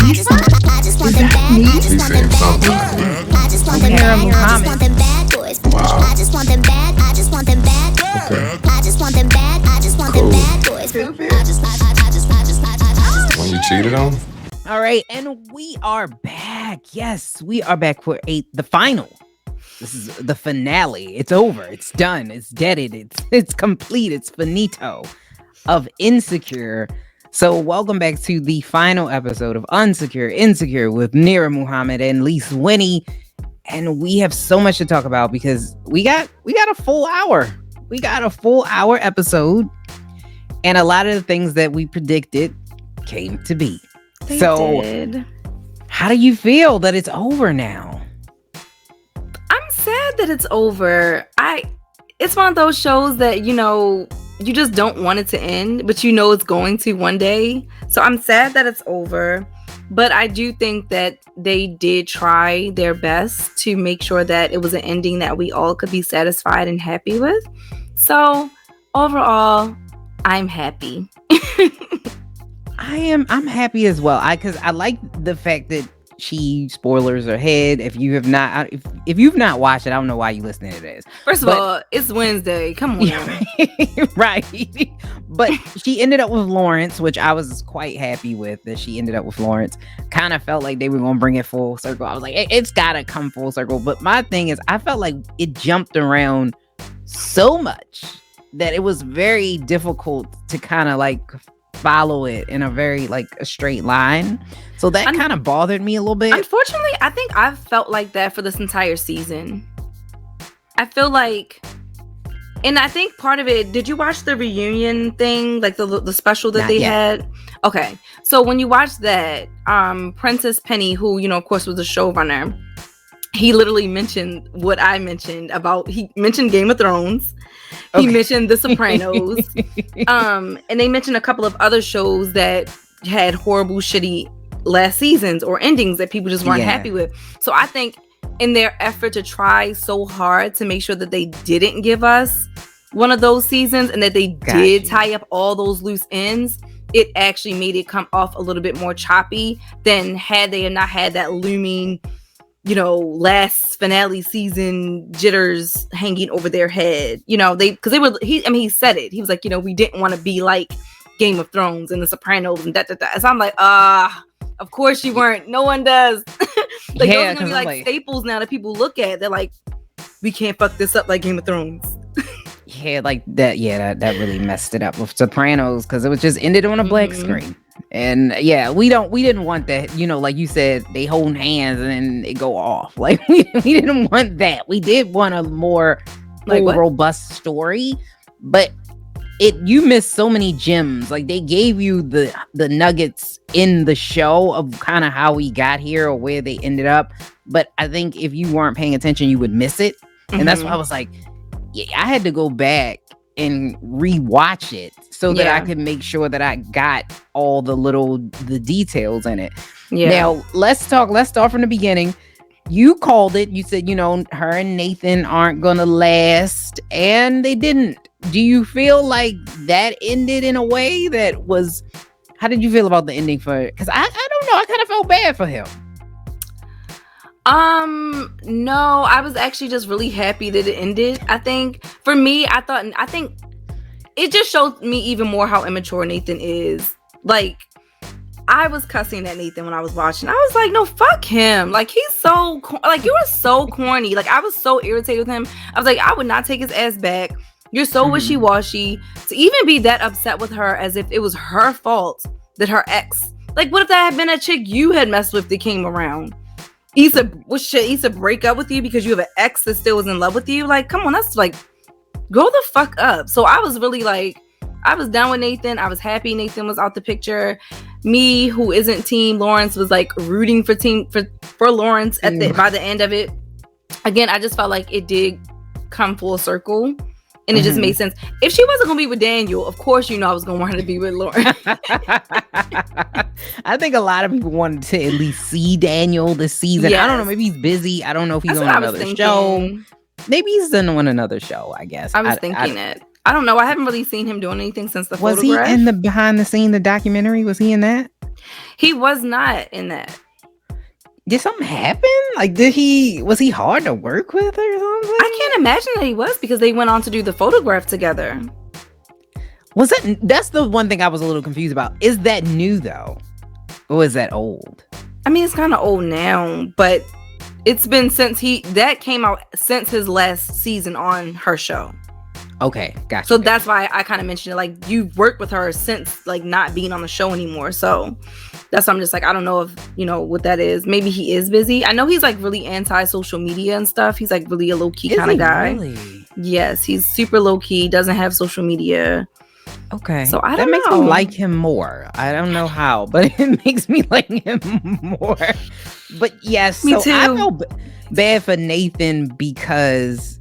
Is that me? He said something. Nerra Muhammad. Wow. Okay. When you cheated on him? All right, and we are back. Yes, we are back for the final. This is the finale. It's over. It's done. It's deaded. It's complete. It's finito of Insecure. So welcome back to the final episode of Insecure with Nerra Muhammad and Leise Winny. And we have so much to talk about because we got a full hour. We got a full hour episode. And a lot of the things that we predicted came to be. They so did. How do you feel that it's over now? I'm sad that it's over. It's one of those shows that, you just don't want it to end, but it's going to one day. So I'm sad that it's over. But I do think that they did try their best to make sure that it was an ending that we all could be satisfied and happy with. So overall, I'm happy. I'm happy as well. Because I like the fact that spoilers ahead. If you've not watched it, I don't know why you listening to this. First of all, it's Wednesday. Come on. Right. But she ended up with Lawrence, which I was quite happy with that she ended up with Lawrence. Kind of felt like they were going to bring it full circle. I was like, it's got to come full circle. But my thing is, I felt like it jumped around so much that it was very difficult to kind of like follow it in a very like a straight line. So that kind of bothered me a little bit. Unfortunately, I think I've felt like that for this entire season. I feel like, and I think part of it, did you watch the reunion thing, like the special that they had? Okay, so when you watch that, Princess Penny, who of course was the showrunner, he literally mentioned what I mentioned about. He mentioned Game of Thrones. He mentioned The Sopranos. And they mentioned a couple of other shows that had horrible, shitty last seasons or endings that people just weren't happy with. So I think in their effort to try so hard to make sure that they didn't give us one of those seasons and that they did tie up all those loose ends, it actually made it come off a little bit more choppy than had they not had that looming last finale season jitters hanging over their head. He said it. He was like, we didn't want to be like Game of Thrones and The Sopranos and that. So I'm like, of course you weren't. No one does. Those are gonna be like staples now that people look at. They're like, we can't fuck this up like Game of Thrones. Like that. Yeah, that really messed it up with Sopranos because it was just ended on a black screen. And we didn't want that, like you said, they hold hands and then they go off. Like we didn't want that. We did want a more robust story, but you missed so many gems. Like they gave you the nuggets in the show of kind of how we got here or where they ended up. But I think if you weren't paying attention, you would miss it. And that's why I was like, I had to go back and rewatch it so that I could make sure that I got all the details in it. Now let's start from the beginning. You called it. You said, her and Nathan aren't gonna last, and they didn't. Do you feel like that ended in a way that was, how did you feel about the ending for, because I don't know, I kind of felt bad for him. No, I was actually just really happy that it ended. I think for me, I think it just showed me even more how immature Nathan is. Like, I was cussing at Nathan when I was watching. I was like, no, fuck him. Like, he's so, like, you are so corny. Like, I was so irritated with him. I was like, I would not take his ass back. You're so wishy-washy. To even be that upset with her as if it was her fault that her ex, like, what if that had been a chick you had messed with that came around? Issa break up with you because you have an ex that still was in love with you? Like, come on, that's like, grow the fuck up. So I was really like, I was done with Nathan. I was happy Nathan was out the picture. Me, who isn't Team Lawrence, was like rooting for Lawrence by the end of it. Again, I just felt like it did come full circle. And it just made sense. If she wasn't going to be with Daniel, of course, I was going to want her to be with Lauren. I think a lot of people wanted to at least see Daniel this season. Yes. I don't know. Maybe he's busy. I don't know if he's on another show. Maybe he's on another show, I guess. I was thinking it. I don't know. I haven't really seen him doing anything since the photograph. Was he in the behind the scene, the documentary? Was he in that? He was not in that. Did something happen? Like, was he hard to work with or something? I can't imagine that he was, because they went on to do the photograph together. That's the one thing I was a little confused about. Is that new though? Or is that old? I mean, it's kind of old now, but it's been since that came out since his last season on her show. Okay, gotcha. So that's why I kind of mentioned it. Like, you've worked with her since, like, not being on the show anymore. So that's why I'm just like, I don't know if, what that is. Maybe he is busy. I know he's, like, really anti-social media and stuff. He's, like, really a low-key kind of guy. Really? Yes, he's super low-key, doesn't have social media. Okay. So I don't know. That makes me like him more. I don't know how, but it makes me like him more. But yes, me too. I feel bad for Nathan because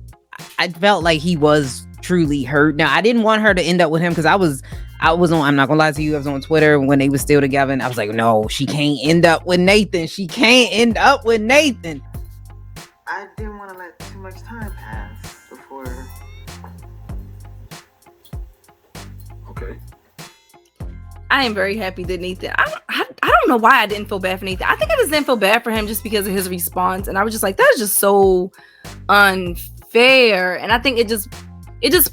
I felt like he was truly hurt. Now, I didn't want her to end up with him because I was on, I'm not gonna lie to you, I was on Twitter when they were still together, and I was like, no, she can't end up with Nathan. She can't end up with Nathan. I didn't want to let too much time pass before. Okay. I am very happy that Nathan, I don't know why I didn't feel bad for Nathan. I think I just didn't feel bad for him just because of his response, and I was just like, that is just so unfair. And I think it just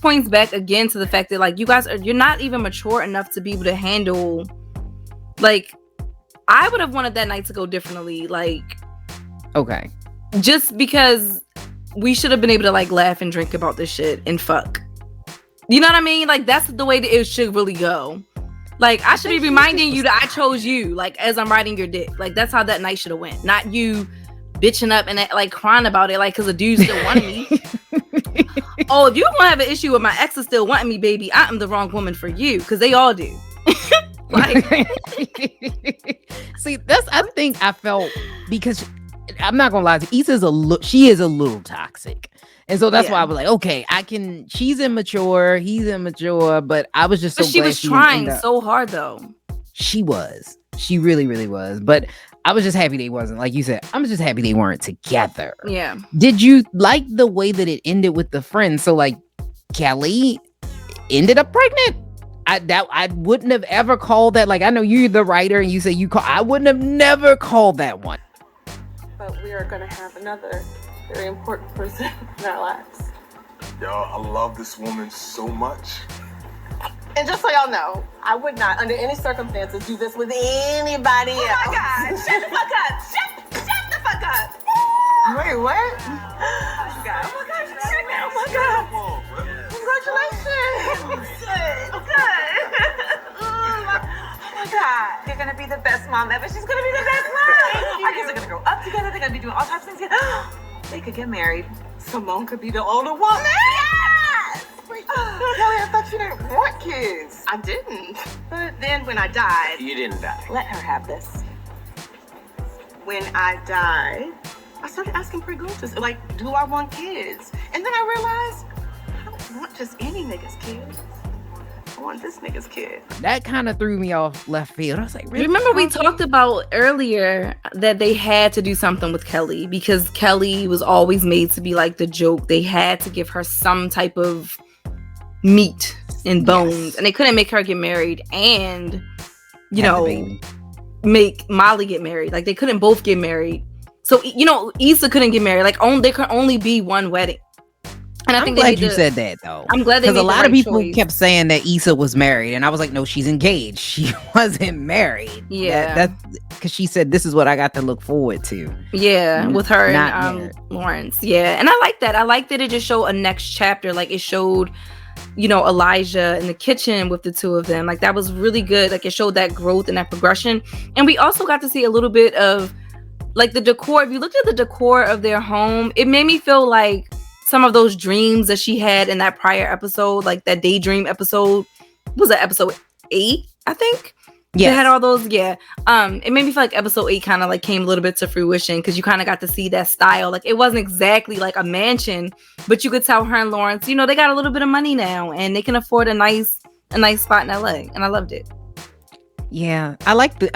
points back again to the fact that, like, you're not even mature enough to be able to handle, like, I would have wanted that night to go differently, like, okay, just because we should have been able to, like, laugh and drink about this shit and fuck. You know what I mean? Like, that's the way that it should really go. Like, I should be reminding you that I chose you, like, as I'm riding your dick. Like, that's how that night should have went. Not you bitching up and, like, crying about it, like, because a dude still wanted me. Oh, if you want to have an issue with my ex is still wanting me, baby, I am the wrong woman for you, because they all do. Like, see, I think I felt, because I'm not gonna lie to you, she is a little toxic. And so that's why I was like, okay, she's immature, he's immature, but I was just so glad she was trying so hard, though. She really, really was. But I was just happy they wasn't, like you said, I'm just happy they weren't together. Yeah. Did you like the way that it ended with the friends? So, like, Kelly ended up pregnant. I wouldn't have ever called that. Like, I know you're the writer and you say I wouldn't have never called that one. But we are going to have another very important person in our lives. Y'all, I love this woman so much. And just so y'all know, I would not, under any circumstances, do this with anybody else. Oh my God! Shut the fuck up! Shut the fuck up! Wait, what? Oh my God! Oh my God! She's pregnant! Oh my God! Congratulations! Good. Oh my God! You're gonna be the best mom ever. She's gonna be the best mom. Our kids are gonna grow up together. They're gonna be doing all types of things together. They could get married. Simone could be the older woman. Yes! Kelly, I thought you didn't want kids. I didn't. But then when I died, You didn't die. let her have this. When I died, I started asking preguntas, like, do I want kids? And then I realized I don't want just any nigga's kids. I want this nigga's kid. That kind of threw me off left field. I was like, really? Remember we talked about earlier that they had to do something with Kelly because Kelly was always made to be like the joke. They had to give her some type of meat and bones, and they couldn't make her get married and, make Molly get married. Like, they couldn't both get married. So, Issa couldn't get married. Like, there could only be one wedding. And I'm glad you said that, though. I'm glad because a lot of people kept saying that Issa was married, and I was like, no, she's engaged. She wasn't married. Yeah, that's because she said this is what I got to look forward to. Yeah, with her and Lawrence. Yeah, and I like that. I like that it just showed a next chapter. Like, it showed, Elijah in the kitchen with the two of them. Like, that was really good. Like, it showed that growth and that progression. And we also got to see a little bit of, like, the decor. If you looked at the decor of their home, it made me feel like some of those dreams that she had in that prior episode, like that daydream episode, was that episode 8, I think? Yeah, they had all those. Yeah, it made me feel like episode 8 kind of like came a little bit to fruition because you kind of got to see that style. Like, it wasn't exactly like a mansion, but you could tell her and Lawrence, they got a little bit of money now and they can afford a nice spot in LA, and I loved it. Yeah, I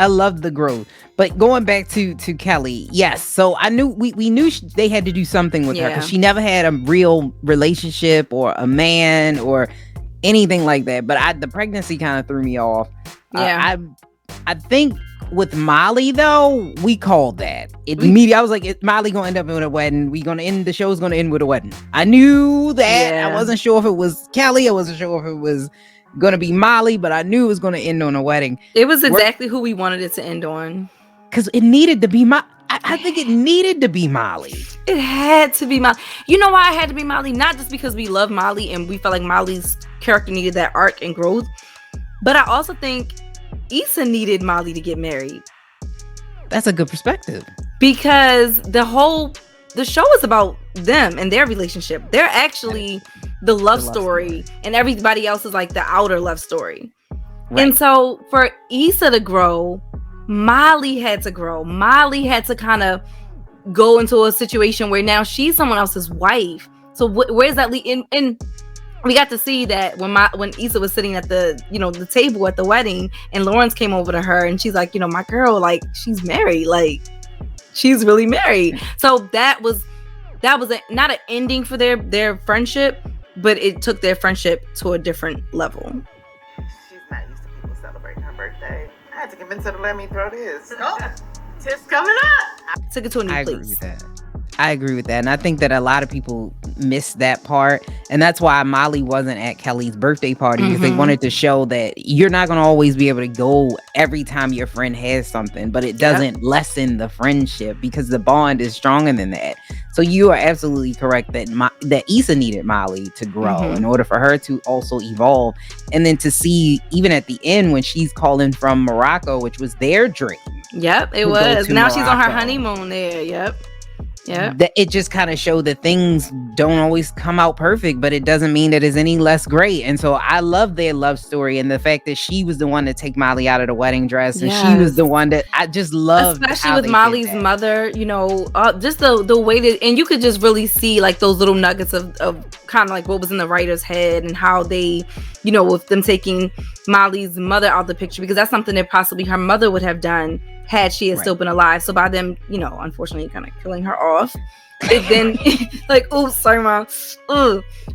love the growth. But going back to Kelly, yes. So I knew we knew they had to do something with her because she never had a real relationship or a man or anything like that. But the pregnancy kind of threw me off. Yeah, I think with Molly though, we called that immediately. I was like, Molly gonna end up in a wedding. The show's gonna end with a wedding. I knew that. Yeah. I wasn't sure if it was Kelly. I wasn't sure if it was gonna be Molly, but I knew it was gonna end on a wedding. It was exactly who we wanted it to end on. Because it needed to be I think it needed to be Molly. It had to be Molly. You know why it had to be Molly? Not just because we love Molly and we felt like Molly's character needed that arc and growth, but I also think Issa needed Molly to get married. That's a good perspective. Because the show is about them and their relationship. They're actually the love story, and everybody else is like the outer love story. Right. And so for Issa to grow, Molly had to grow. Molly had to kind of go into a situation where now she's someone else's wife. So where's that lead? And we got to see that when Issa was sitting at the table at the wedding, and Lawrence came over to her, and she's like, my girl, like, she's married, like, she's really married. So that was not an ending for their friendship, but it took their friendship to a different level. She's not used to people celebrating her birthday. I had to convince her to let me throw this. Oh, tips coming up. Took it to a new place. I agree with that. And I think that a lot of people missed that part. And that's why Molly wasn't at Kelly's birthday party, because they wanted to show that you're not going to always be able to go every time your friend has something, but it doesn't lessen the friendship because the bond is stronger than that. So you are absolutely correct that Issa needed Molly to grow in order for her to also evolve. And then to see, even at the end, when she's calling from Morocco, which was their dream. Yep, it was. Now she's on her honeymoon there. Yep. Yeah, that it just kind of showed that things don't always come out perfect, but it doesn't mean that it's any less great. And so I love their love story, and the fact that she was the one to take Molly out of the wedding dress, and she was the one that I just loved, especially with Molly's mother. Just the way that, and you could just really see like those little nuggets of kind of like what was in the writer's head, and how they, with them taking Molly's mother out of the picture, because that's something that possibly her mother would have done had she had still been alive. So by them, unfortunately kind of killing her off, it then like, oh, sorry, Mom.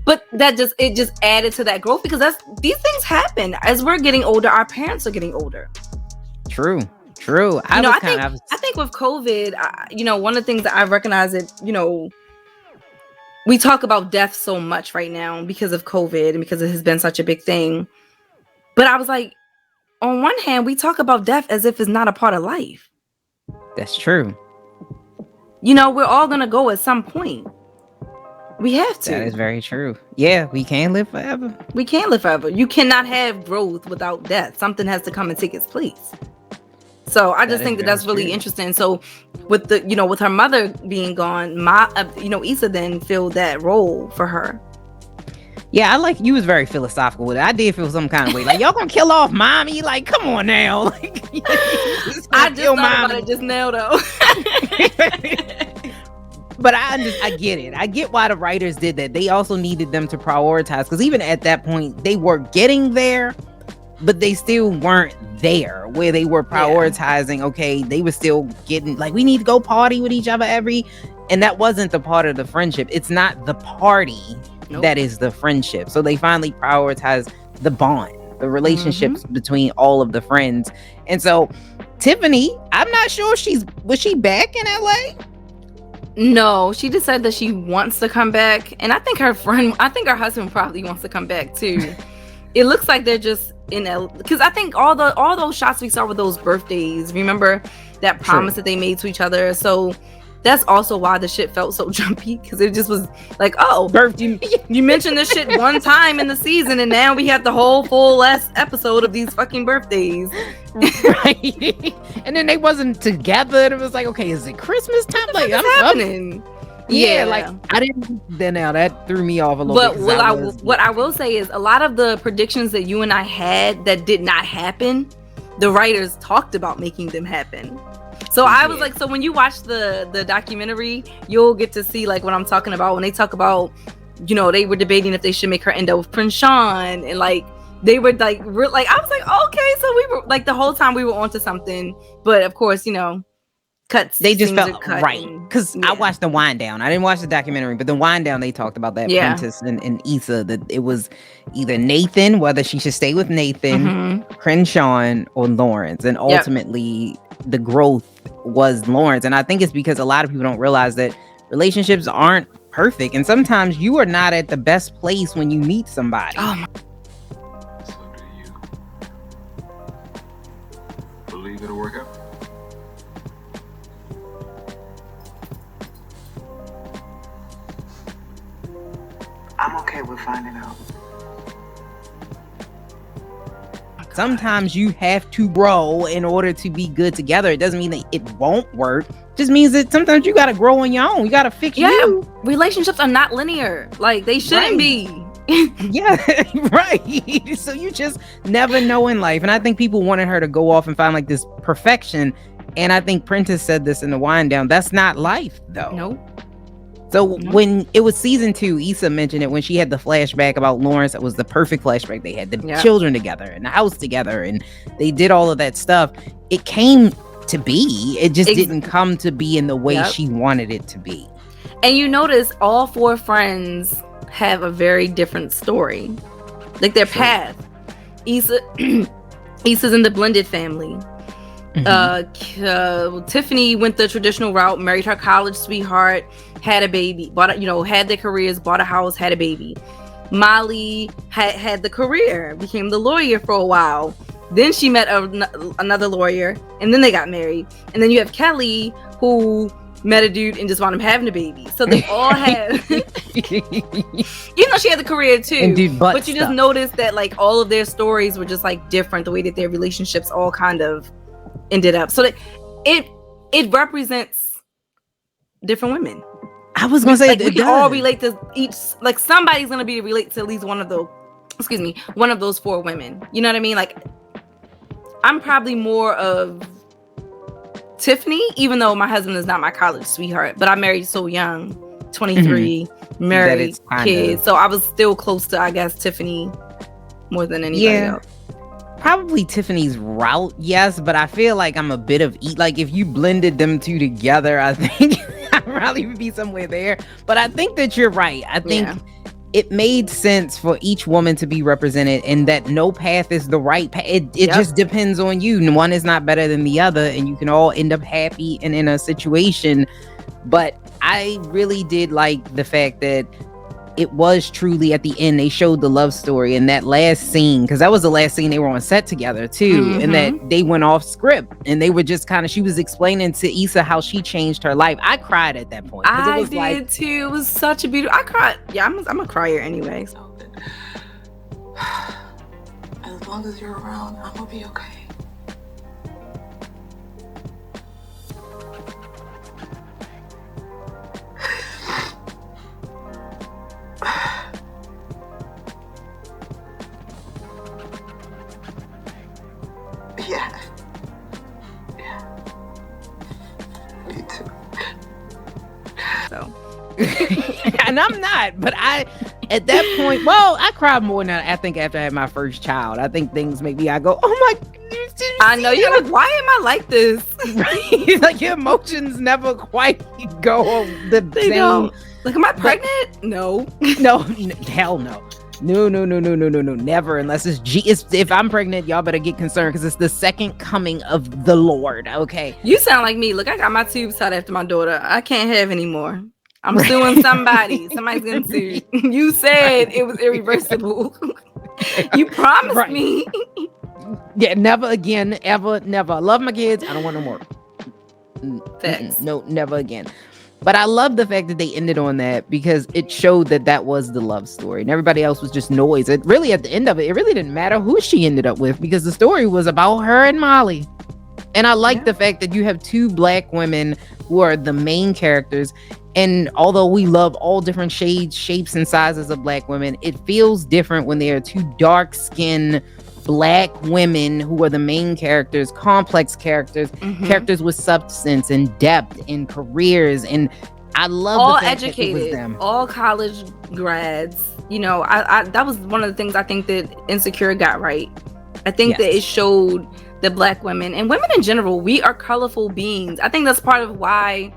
But it just added to that growth, because these things happen as we're getting older. Our parents are getting older. True. I think with COVID, one of the things that I recognize that, we talk about death so much right now because of COVID and because it has been such a big thing. But I was like, on one hand, we talk about death as if it's not a part of life. That's true. We're all going to go at some point. We have to. That is very true. Yeah, we can't live forever. We can't live forever. You cannot have growth without death. Something has to come and take its place. So I just think that's really interesting. So with with her mother being gone, Issa then filled that role for her. Yeah, you was very philosophical with it. I did feel some kind of way. Like, y'all gonna kill off mommy? Like, come on now. Like, I just thought about it just now, though. But I get it. I get why the writers did that. They also needed them to prioritize, because even at that point, they were getting there, but they still weren't there where they were prioritizing. Okay, they were still getting, like, we need to go party with each other and that wasn't the part of the friendship. It's not the party. Nope. That is the friendship. So they finally prioritize the bond, the relationships between all of the friends. And so Tiffany, I'm not sure was she back in LA? No, she just said that she wants to come back. And I think her husband probably wants to come back too. It looks like they're just in LA, because I think all those shots we saw with those birthdays, remember that promise that they made to each other. So that's also why the shit felt so jumpy, because it just was like, oh, you mentioned this shit one time in the season, and now we have the whole full last episode of these fucking birthdays. Right. And then they wasn't together. And it was like, okay, is it Christmas time? Like, I'm happening. Yeah, like I didn't. Then now that threw me off a little bit. But what I will say is, a lot of the predictions that you and I had that did not happen, the writers talked about making them happen. So I was like, so when you watch the documentary, you'll get to see like what I'm talking about when they talk about, they were debating if they should make her end up with Prince Sean, and like they were like, I was like, okay, so we were like the whole time we were onto something, but of course, cuts. They just scenes felt are cut right. and- Because I yeah. watched the Wind Down. I didn't watch the documentary, but the Wind Down, they talked about that Yeah. Prentice and Issa, that it was either Nathan, whether she should stay with Nathan, Crenshaw, or Lawrence. And ultimately, the growth was Lawrence. And I think it's because a lot of people don't realize that relationships aren't perfect. And sometimes you are not at the best place when you meet somebody. Oh my. So do you believe it'll work out? I'm okay with finding out. Sometimes you have to grow in order to be good together. It doesn't mean that it won't work. It just means that sometimes you got to grow on your own. You got to fix you. Relationships are not linear. Like they shouldn't be. Yeah, right. So you just never know in life. And I think people wanted her to go off and find like this perfection. And I think Prentice said this in the Wind Down. That's not life, though. Nope. So when it was season 2, Issa mentioned it when she had the flashback about Lawrence. It was the perfect flashback. They had the children together and the house together, and they did all of that stuff. It came to be. It just didn't come to be in the way she wanted it to be. And you notice all 4 friends have a very different story. Like their path. Issa's in the blended family. Tiffany went the traditional route, married her college sweetheart, had a baby, had their careers, bought a house, had a baby. Molly had the career, became the lawyer for a while. Then she met another lawyer, and then they got married. And then you have Kelly, who met a dude and just wound up having a baby. So they all have, even though she had the career too, but you just notice that like all of their stories were just like different, the way that their relationships all kind of ended up. So that it represents different women. I was gonna say like, we can all relate to each. Like somebody's gonna relate to at least one of those 4 women. You know what I mean? Like I'm probably more of Tiffany, even though my husband is not my college sweetheart. But I married so young, 23, married, kids. So I was still close to, I guess, Tiffany more than anybody else. Probably Tiffany's route, yes, but I feel like I'm a bit of like if you blended them two together, I think I'd probably be somewhere there. But I think that you're right. I think it made sense for each woman to be represented, and that no path is the right path. It just depends on you. One is not better than the other, and you can all end up happy and in a situation. But I really did like the fact that it was truly at the end they showed the love story in that last scene, because that was the last scene they were on set together too, and that they went off script and they were just kind of, she was explaining to Issa how she changed her life. I cried at that point. I did too. It was such a beautiful. I cried. Yeah, I'm a crier anyway. As long as you're around, I'm gonna be okay. Yeah. Me too. So. And I'm not, but at that point, well, I cried more than I think after I had my first child. I think things maybe I go, oh my goodness. I know, you're like, why am I like this? Right? Like your emotions never quite go the same. Don't. Like, am I pregnant? No. No, hell no. No, never, unless if I'm pregnant, y'all better get concerned, because it's the second coming of the Lord. Okay, you sound like me. Look, I got my tubes tied after my daughter. I can't have any more. I'm suing somebody. Somebody's gonna sue. You said it was irreversible. You promised me. Yeah, never again, ever, never. I love my kids. I don't want no more. No, never again. But I love the fact that they ended on that, because it showed that was the love story, and everybody else was just noise. It really, at the end of it, it really didn't matter who she ended up with, because the story was about her and Molly. And I like the fact that you have 2 Black women who are the main characters. And although we love all different shades, shapes, and sizes of Black women, it feels different when they are 2 dark-skinned Black women who are the main characters, complex characters, characters with substance and depth and careers. And I love all the fact educated, that it was them. all college grads. You know, I that was one of the things I think that Insecure got right. I think that it showed that Black women and women in general, we are colorful beings. I think that's part of why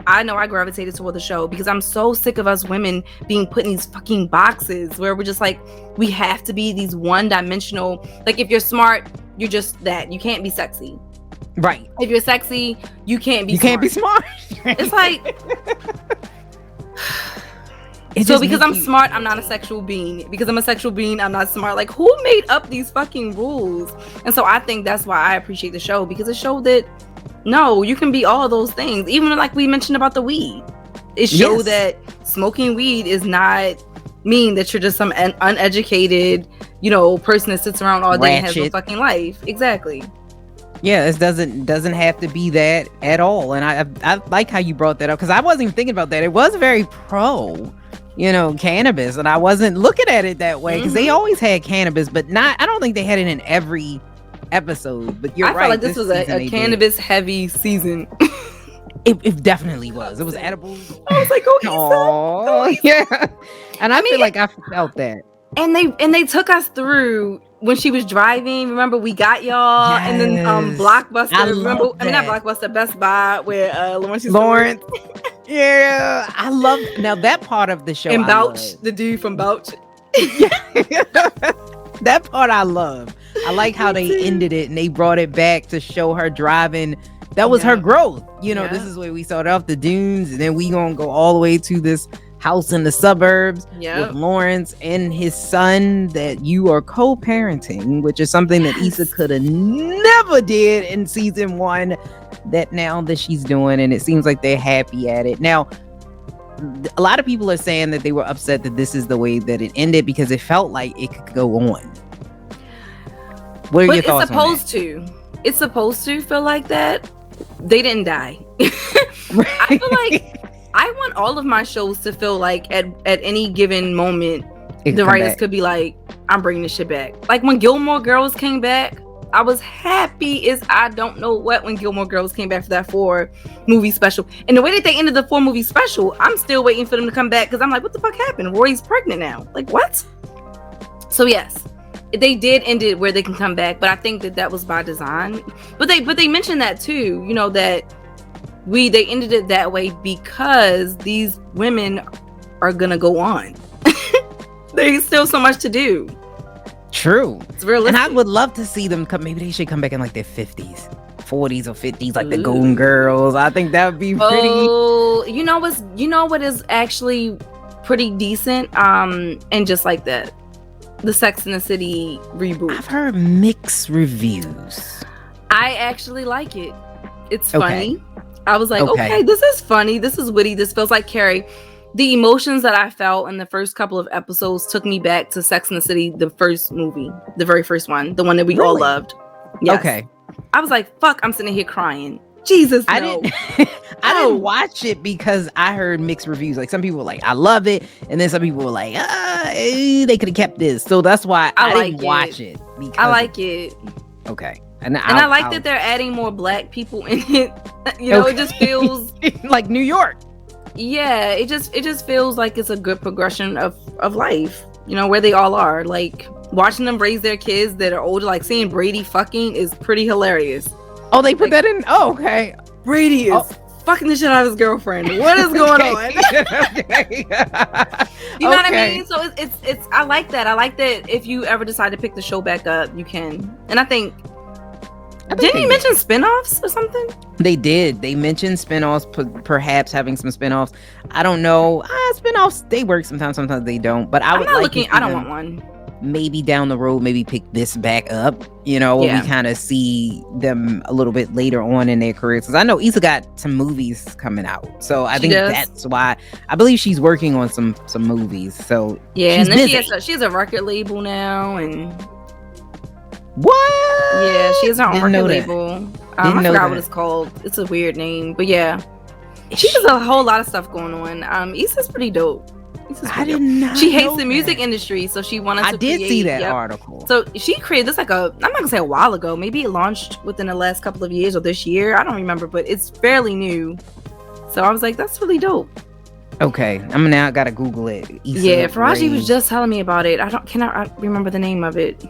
I know I gravitated toward the show, because I'm so sick of us women being put in these fucking boxes where we're just like, we have to be these one-dimensional. Like, if you're smart, you're just that. You can't be sexy. Right. If you're sexy, you can't be smart. You can't be smart. It's like... So because I'm smart, I'm not a sexual being. Because I'm a sexual being, I'm not smart. Like, who made up these fucking rules? And so I think that's why I appreciate the show, because it showed that no, you can be all those things. Even like we mentioned about the weed, it showed that smoking weed is not mean that you're just some uneducated, person that sits around all day and has no fucking life. Exactly. Yeah, it doesn't have to be that at all. And I like how you brought that up, because I wasn't even thinking about that. It was very pro, cannabis, and I wasn't looking at it that way, because they always had cannabis, but I don't think they had it in every episode. But you're right. I felt like this was a cannabis heavy season. It definitely was. It was edibles. I was like, oh, Issa. Yeah. And I feel like I felt that. And they took us through when she was driving. Remember, we got y'all, and then Blockbuster. Not Blockbuster, Best Buy, where Lawrence. Yeah, I love now that part of the show. And Bouch, the dude from Bouch. That part I love. I like how they ended it and they brought it back to show her driving. That was her growth. This is where we started off the dunes, and then we gonna go all the way to this house in the suburbs with Lawrence and his son that you are co-parenting, which is something that Issa could have never did in season 1, that now that she's doing, and it seems like they're happy at it. Now, a lot of people are saying that they were upset that this is the way that it ended, because it felt like it could go on. What are your thoughts on that? It's supposed to feel like that. They didn't die. I feel like I want all of my shows to feel like at any given moment, the writers could be like, I'm bringing this shit back. Like when Gilmore Girls came back, I was happy as I don't know what when Gilmore Girls came back for that 4-movie special. And the way that they ended the 4-movie special, I'm still waiting for them to come back, because I'm like, what the fuck happened? Rory's pregnant now. Like, what? So yes, they did end it where they can come back, but I think that was by design. But they mentioned that too, that they ended it that way because these women are gonna go on. There's still so much to do. True. It's realistic. And I would love to see them come. Maybe they should come back in like their 50s, 40s or 50s, like the Golden Girls. I think that would be pretty. Oh, you know what is actually pretty decent? And just like that, the Sex and the City reboot. I've heard mixed reviews. I actually like it. It's funny. I was like, okay, this is funny. This is witty. This feels like Carrie. The emotions that I felt in the first couple of episodes took me back to Sex and the City, the first movie, the very first one, the one that we all loved. Yes. Okay. I was like, fuck, I'm sitting here crying. Jesus, no. I didn't watch it because I heard mixed reviews. Like some people were like, I love it. And then some people were like, they could have kept this. So that's why I didn't watch it. I like it. Okay. And I like that they're adding more Black people in it. It just feels like New York. Yeah, it just feels like it's a good progression of life, where they all are. Like watching them raise their kids that are older, like seeing Brady fucking is pretty hilarious. Oh, they put that in? Oh, okay. Brady is fucking the shit out of his girlfriend. What is going on? You know what I mean? So it's I like that. I like that if you ever decide to pick the show back up, you can. And I think didn't he mention spinoffs or something? They did. They mentioned spinoffs, perhaps having some spinoffs. I don't know. Spinoffs, they work sometimes they don't. But I don't want one. Maybe down the road, maybe pick this back up, when we kind of see them a little bit later on in their careers. Because I know Issa got some movies coming out. So I think that's why. I believe she's working on some movies. So yeah, and then she has a record label now, and what? Yeah, she has her own record label. I forgot what it's called. It's a weird name, but yeah, she has a whole lot of stuff going on. Issa's pretty dope. I did not. She hates the music industry, so she wanted to. I did see that article. So she created this I'm not gonna say a while ago. Maybe it launched within the last couple of years or this year. I don't remember, but it's fairly new. So I was like, that's really dope. Okay, I'm now gotta Google it. Faraji was just telling me about it. I remember the name of it.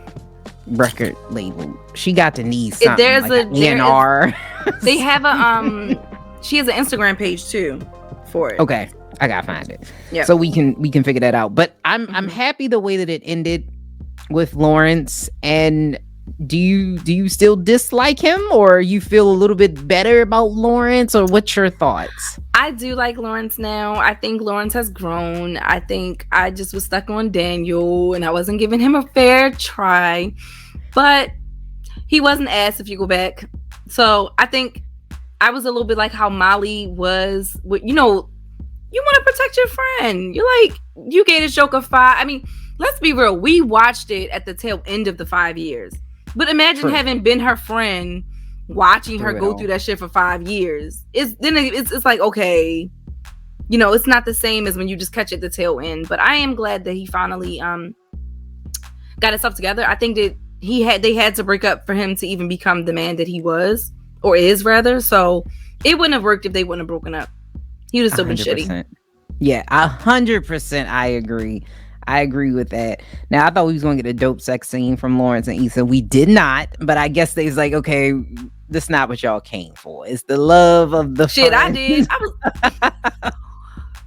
record label. She got to need something. There's like an A&R. They have a she has an Instagram page too for it. Okay, I gotta find it. Yeah. So we can figure that out. But I'm happy the way that it ended with Lawrence. And do you still dislike him, or you feel a little bit better about Lawrence, or what's your thoughts? I do like Lawrence now. I think Lawrence has grown. I think I just was stuck on Daniel and I wasn't giving him a fair try. But he wasn't ass if you go back. So I think I was a little bit like how Molly was with, you want to protect your friend. You're like, you gave this Joker 5. I mean, let's be real. We watched it at the tail end of the 5 years. But imagine having been her friend, watching her go through that shit for 5 years. It's like, okay, it's not the same as when you just catch it at the tail end. But I am glad that he finally got himself together. I think that they had to break up for him to even become the man that he was, or is rather. So it wouldn't have worked if they wouldn't have broken up. He would have still been shitty. Yeah, 100%. I agree with that. Now, I thought we was going to get a dope sex scene from Lawrence and Issa. We did not, but I guess they was like, okay, that's not what y'all came for. It's the love of the shit. fun. I did.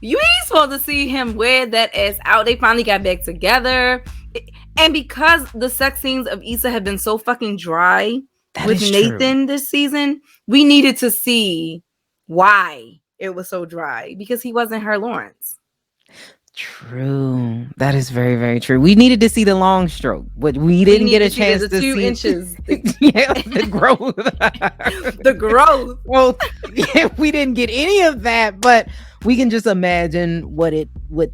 You ain't supposed to see him wear that ass out. They finally got back together. And because the sex scenes of Issa have been so fucking dry with Nathan this season, we needed to see why it was so dry, because he wasn't her Lawrence. True. That is very, very true. We needed to see the long stroke, but we didn't get a chance to see 2 inches. The growth. The growth. Well, yeah, we didn't get any of that, but we can just imagine what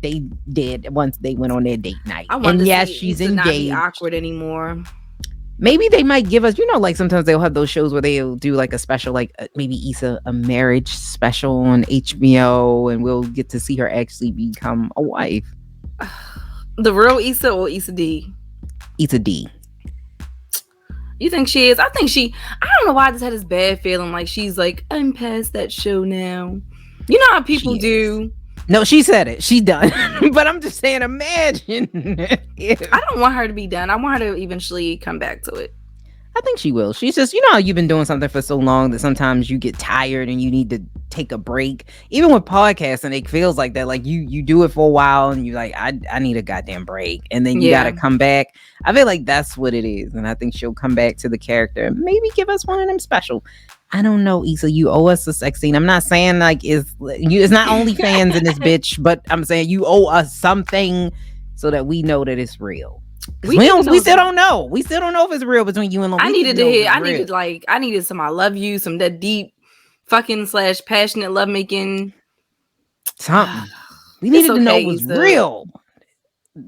they did once they went on their date night. And yes, she's engaged. Not be awkward anymore. Maybe they might give us, like sometimes they'll have those shows where they'll do like a special, like maybe Issa, a marriage special on HBO, and we'll get to see her actually become a wife. The real Issa or Issa D? Issa D. You think she is? I don't know why I just had this bad feeling like she's like, I'm past that show now. You know how people do. No, she said it. She done. But I'm just saying, imagine. I don't want her to be done. I want her to eventually come back to it. I think she will. She's just, how you've been doing something for so long that sometimes you get tired and you need to take a break. Even with podcasting, it feels like that. Like you do it for a while and you're like, I need a goddamn break. And then you got to come back. I feel like that's what it is. And I think she'll come back to the character and maybe give us one of them special. I don't know, Issa. You owe us a sex scene. I'm not saying like it's not OnlyFans in this bitch, but I'm saying you owe us something so that we know that it's real. We still don't know. We still don't know if it's real between you and Louise. I needed some I love you, some that deep fucking / passionate lovemaking. Something. We needed to know it was real.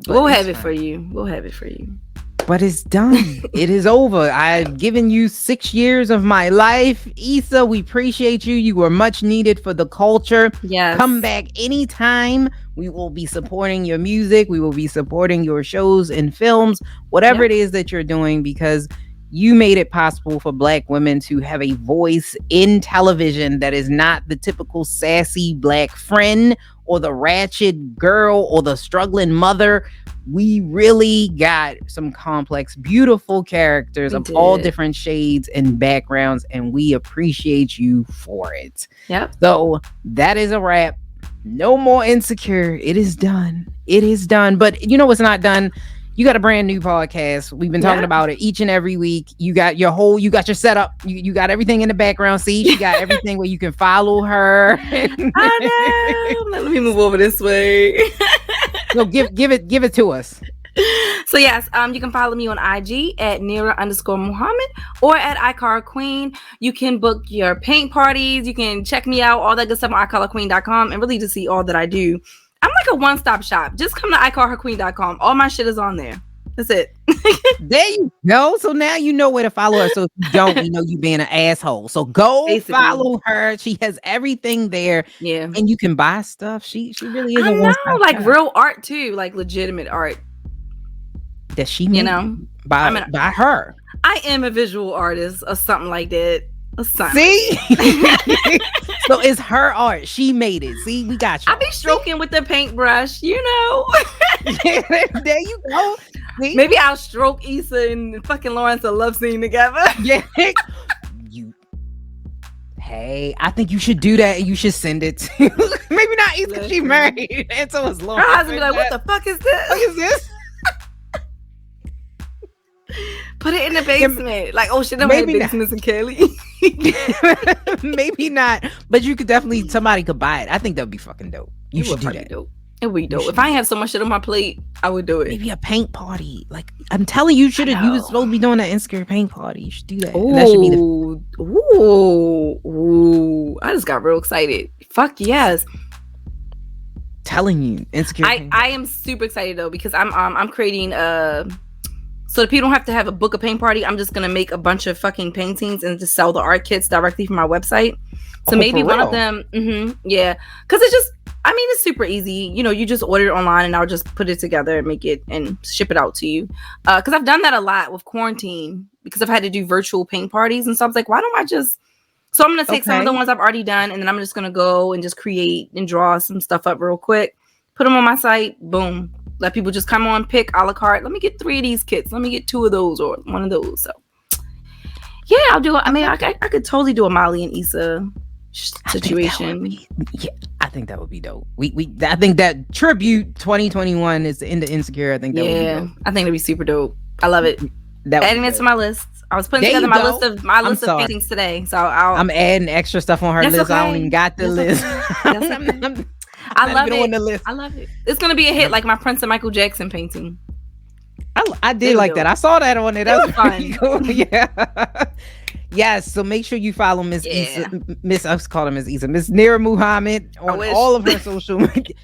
We'll have it for you. We'll have it for you. But it's done. It is over. I've given you 6 years of my life. Issa, we appreciate you. You were much needed for the culture. Yes. Come back anytime. We will be supporting your music. We will be supporting your shows and films, whatever it is that you're doing, because you made it possible for Black women to have a voice in television that is not the typical sassy Black friend or the ratchet girl or the struggling mother. We really got some complex, beautiful characters of all different shades and backgrounds, and we appreciate you for it. Yep. So that is a wrap. No more Insecure. It is done. It is done. But it's not done. You got a brand new podcast. We've been talking about it each and every week. You got your setup. You got everything in the background. See, you got everything where you can follow her. I know. Let me move over this way. So give it to us. So yes, you can follow me on IG at Nerra_Muhammad or at iCarQueen. You can book your paint parties. You can check me out, all that good stuff on iColorQueen.com, and really to see all that I do. I'm like a one-stop shop. Just come to iCarQueen.com. All my shit is on there. That's it. There you go. So now you know where to follow her. So if you don't, you being an asshole. So go follow her. She has everything there. Yeah. And you can buy stuff. She really is. I know, like real art too, like legitimate art. That she made by her. I am a visual artist or something like that. See? So it's her art. She made it. See, we got you. I be stroking with the paintbrush, There you go. Maybe I'll stroke Issa and fucking Lawrence a love scene together. Yeah. Hey, I think you should do that and you should send it to maybe not Issa because she married. And so is Lawrence. Her husband be like, what the fuck is this? What is this? Put it in the basement. Like, oh shit, I'm in the basements in Cali. Maybe not. But you could definitely, somebody could buy it. I think that would be fucking dope. You should do that. Dope. It would be dope. If I ain't have so much shit on my plate, I would do it. Maybe a paint party. Like, I'm telling you, you was supposed to be doing that Insecure paint party. You should do that. Ooh, that should be ooh. I just got real excited. Fuck yes. Telling you, Insecure. I am super excited though because I'm creating so that people don't have to have a book a paint party. I'm just gonna make a bunch of fucking paintings and just sell the art kits directly from my website. So maybe one of them, yeah, because it's just, I mean, it's super easy. You know, you just order it online and I'll just put it together and make it and ship it out to you. Because I've done that a lot with quarantine because I've had to do virtual paint parties, and so I was like, why don't I just? So I'm gonna take some of the ones I've already done, and then I'm just gonna go and just create and draw some stuff up real quick, put them on my site, boom. Let people just come on, pick a la carte. Let me get 3 of these kits. Let me get 2 of those or 1 of those. So, yeah, I'll do it. I mean, I could totally do a Molly and Issa situation. I think that would be dope. I think that tribute 2021 is into Insecure. I think that would be dope. I think it'd be super dope. I love it. Adding it to my list. I was putting together my list of paintings today. So I'm adding extra stuff on her list. Okay. I don't even got the list. Okay. I love it. I love it. It's gonna be a hit, like my Prince and Michael Jackson painting. I did like that. I saw that on it. That was fun. Cool. Yeah. Yes. So make sure you follow Miss Issa. Miss Nerra Muhammad on all of her social media.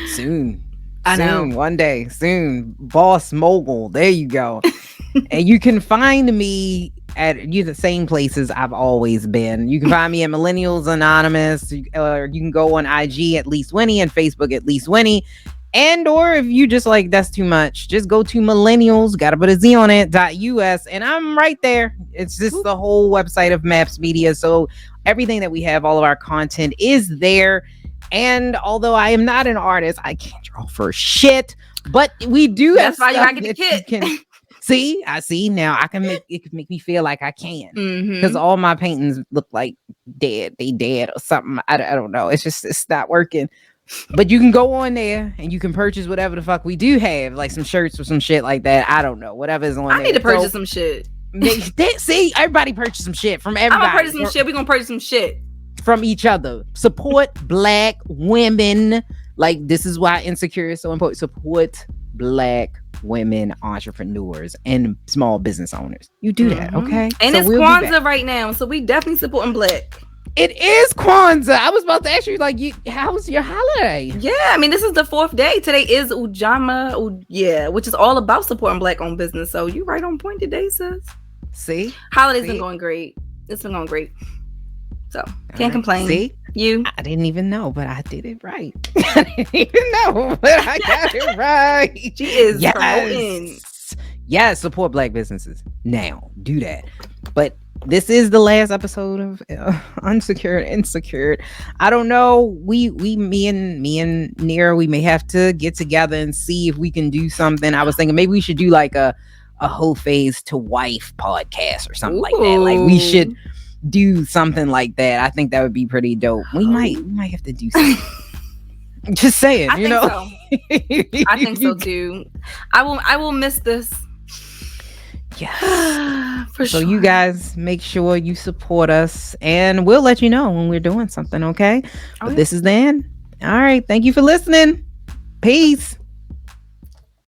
Soon. One day. Soon. Boss Mogul. There you go. And you can find me at the same places I've always been. You can find me at Millennials Anonymous, or you can go on IG at Leise Winny and Facebook at Leise Winny. And or if you just like, that's too much, just go to millennials, gotta put a Z on it, .us, and I'm right there. It's just the whole website of M.A.P.S Media. So everything that we have, all of our content is there. And although I am not an artist, I can't draw for shit, but we do. That's why you gotta get the kit. I see now. It can make me feel like I can, because all my paintings look like dead. They dead or something. I don't know. It's not working. But you can go on there and you can purchase whatever the fuck we do have, like some shirts or some shit like that. I don't know. Whatever is on there. I need to purchase some shit. See, everybody purchase some shit from everybody. I'm gonna purchase some shit. We're gonna purchase some shit from each other. Support Black women. Like, this is why Insecure is so important. Support Black women entrepreneurs and small business owners. You do that, okay? And so it's Kwanzaa right now, so we definitely supporting Black. It is Kwanzaa. I was about to ask you, like, how's your holiday? Yeah, I mean, this is the 4th day. Today is Ujama, which is all about supporting Black-owned business. So you right on point today, sis. See? Holiday's been going great. It's been going great. So can't complain. See? I didn't even know, but I did it right. I didn't even know, but I got it right. She is promoting. Yes, support Black businesses. Now, do that. But this is the last episode of Unsecured, Insecure. I don't know. Me and Nerra, we may have to get together and see if we can do something. I was thinking maybe we should do like a whole phase to wife podcast or something like that. Like, we should do something like that. I think that would be pretty dope. We might have to do something. Just saying, I think so too. I will miss this. Yes. For sure. So you guys make sure you support us, and we'll let you know when we're doing something, okay? But this is the end. All right. Thank you for listening. Peace.